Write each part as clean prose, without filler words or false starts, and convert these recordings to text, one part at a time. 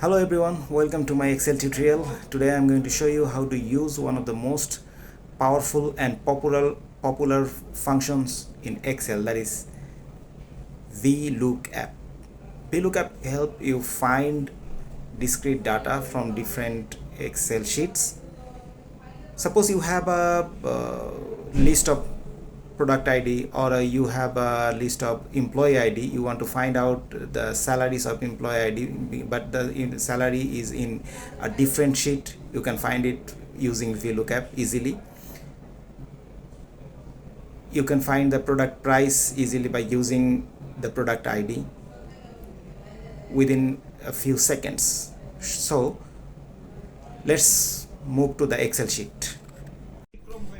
Hello everyone, welcome to my Excel tutorial. Today I'm going to show you how to use one of the most powerful and popular functions in Excel, that is VLOOKUP. VLOOKUP help you find discrete data from different Excel sheets. Suppose you have a list of product ID, or you have a list of employee ID. You want to find out the salaries of employee ID, but the salary is in a different sheet. You can find it using VLOOKUP easily. You can find the product price easily by using the product ID within a few seconds. So let's move to the Excel sheet.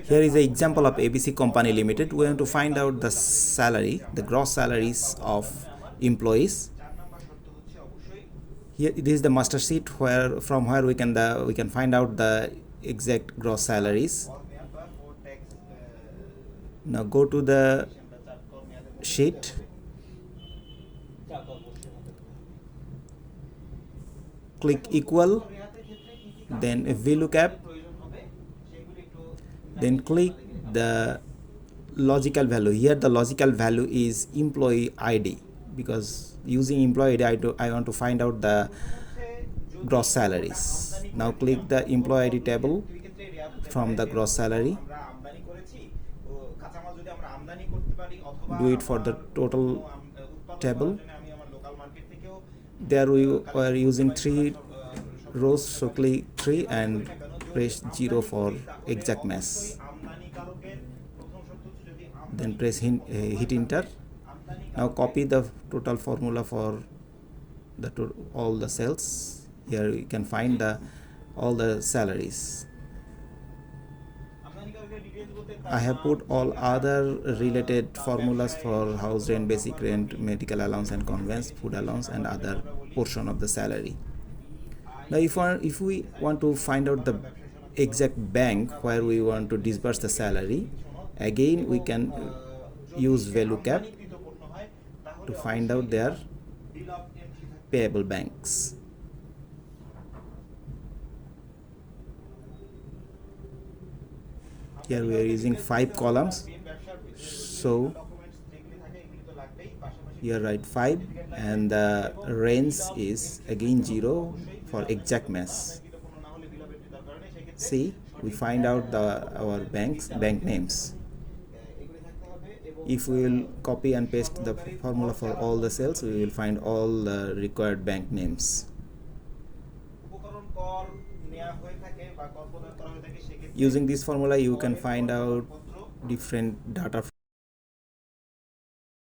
Here is an example of ABC Company Limited. We want to find out the salary, the gross salaries of employees. Here it is the master sheet from where we can find out the exact gross salaries. Now go to the sheet. Click equal, then VLOOKUP. Then click the logical value. Here the logical value is employee ID, because using employee ID I want to find out the gross salaries. Now click the employee ID table from the gross salary. Do it for the total table. There we are using 3 rows, so click 3 and press 0 for exact match. Then press hit enter. Now copy the total formula for all the cells. Here you can find all the salaries. I have put all other related formulas for house rent, basic rent, medical allowance and conveyance, food allowance and other portion of the salary. Now if we want to find out the exact bank where we want to disburse the salary, again we can use VLOOKUP to find out their payable banks. Here we are using 5 columns, so here write 5 and the range is again 0 for exact match. See, we find out our bank names. If we will copy and paste the formula for all the cells, we will find all the required bank names. Using this formula you can find out different data